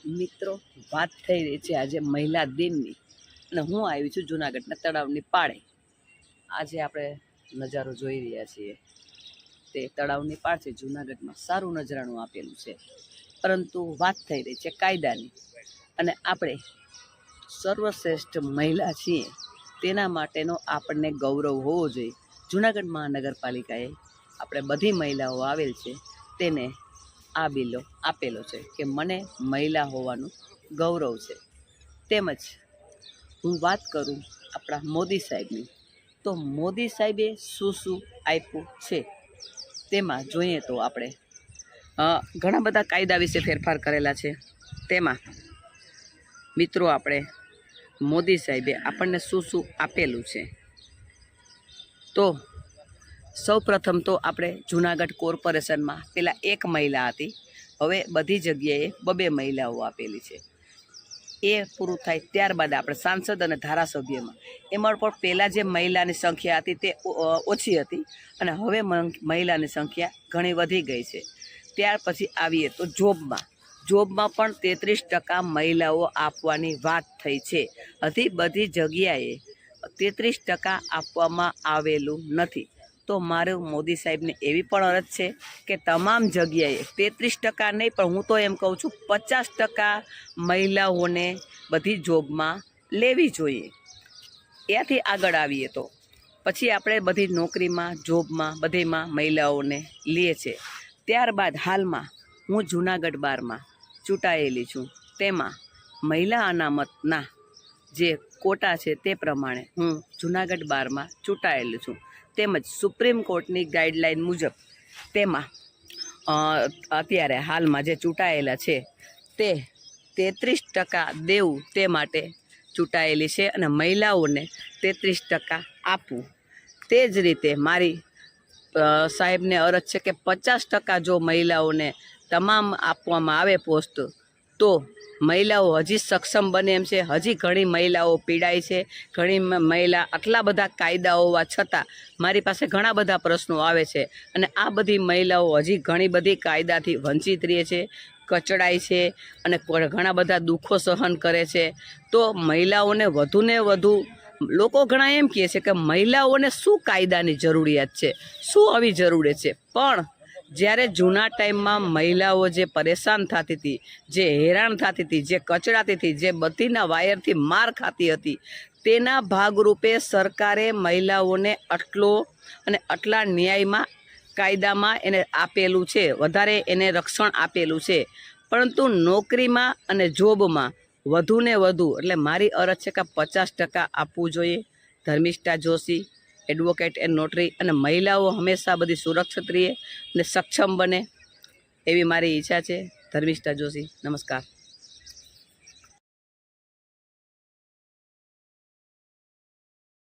મિત્રો, વાત થઈ રહી છે આજે મહિલા દિનની, અને હું આવી છું જૂનાગઢના તળાવની પાળે. આજે આપણે નજારો જોઈ રહ્યા છીએ તે તળાવની પાળ છે. જૂનાગઢમાં સારું નજરાણું આપેલું છે, પરંતુ વાત થઈ રહી છે કાયદાની, અને આપણે સર્વશ્રેષ્ઠ મહિલા છીએ તેના માટેનો આપણને ગૌરવ હોવો જોઈએ. જૂનાગઢ મહાનગરપાલિકાએ આપણે બધી મહિલાઓ આવેલ છે તેને આ બિલ્લો આપેલો છે કે મને મહિલા હોવાનું ગૌરવ છે. તેમજ હું વાત કરું આપણા મોદી સાહેબની, તો મોદી સાહેબે શું શું આપ્યું છે તેમાં જોઈએ તો આપણે ઘણા બધા કાયદા વિશે ફેરફાર કરેલા છે. તેમાં મિત્રો આપણે મોદી સાહેબે આપણને શું શું આપેલું છે, તો સૌ પ્રથમ તો આપણે જૂનાગઢ કોર્પોરેશનમાં પહેલાં એક મહિલા હતી, હવે બધી જગ્યાએ બબે મહિલાઓ આપેલી છે. એ પૂરું થાય ત્યારબાદ આપણે સાંસદ અને ધારાસભ્યમાં એમાં પણ પહેલાં જે મહિલાની સંખ્યા હતી તે ઓછી હતી, અને હવે મહિલાની સંખ્યા ઘણી વધી ગઈ છે. ત્યાર પછી આવીએ તો જોબમાં પણ 33% મહિલાઓ આપવાની વાત થઈ છે. હજી બધી જગ્યાએ 33% આપવામાં આવેલું નથી. તો મારું મોદી સાહેબને એવી પણ અરજ છે કે તમામ જગ્યાએ 33% નહીં, પણ હું તો એમ કહું છું 50% મહિલાઓને બધી જોબમાં લેવી જોઈએ. ત્યાંથી આગળ આવીએ તો પછી આપણે બધી નોકરીમાં, જોબમાં, બધીમાં મહિલાઓને લઈએ છે. ત્યારબાદ હાલમાં હું જૂનાગઢ બારમાં ચૂંટાયેલી છું. તેમાં મહિલા અનામતના જે કોટા છે તે પ્રમાણે હું જૂનાગઢ બારમાં ચૂંટાયેલી છું. તેમજ સુપ્રીમ કોર્ટની ગાઈડલાઈન મુજબ તેમાં અત્યારે હાલમાં જે ચૂંટાયેલા છે તે 33% દેવું તે માટે ચૂંટાયેલી છે, અને મહિલાઓને 33% આપવું. તે જ રીતે મારી સાહેબને અરજ છે કે 50% જો મહિલાઓને તમામ આપવામાં આવે પોસ્ટ, તો મહિલાઓ હજી સક્ષમ બને એમ છે. હજી ઘણી મહિલાઓ પીડાય છે, ઘણી મહિલા આટલા બધા કાયદાઓ હોવા છતાં મારી પાસે ઘણા બધા પ્રશ્નો આવે છે, અને આ બધી મહિલાઓ હજી ઘણી બધી કાયદાથી વંચિત રહે છે, કચડાય છે, અને ઘણા બધા દુઃખો સહન કરે છે. તો મહિલાઓને વધુને વધુ લોકો ઘણા એમ કહે છે કે મહિલાઓને શું કાયદાની જરૂરિયાત છે, શું આવી જરૂરિયાત છે, પણ જ્યારે જૂના ટાઈમમાં મહિલાઓ જે પરેશાન થતી હતી, જે હેરાન થતી હતી, જે કચડાતી હતી, જે બત્તીના વાયરથી માર ખાતી હતી, તેના ભાગરૂપે સરકારે મહિલાઓને આટલા ન્યાયમાં કાયદામાં એને આપેલું છે, વધારે એને રક્ષણ આપેલું છે. પરંતુ નોકરીમાં અને જોબમાં વધુને વધુ, એટલે મારી અરજ છે કે 50% આપવું જોઈએ. Dharmishtha Joshi, advocate and notary, અને મહિલાઓ હંમેશા બધી સુરક્ષિત રહે અને સક્ષમ બને એવી મારી ઈચ્છા છે. ધર્મિષ્ઠા જોશી, નમસ્કાર.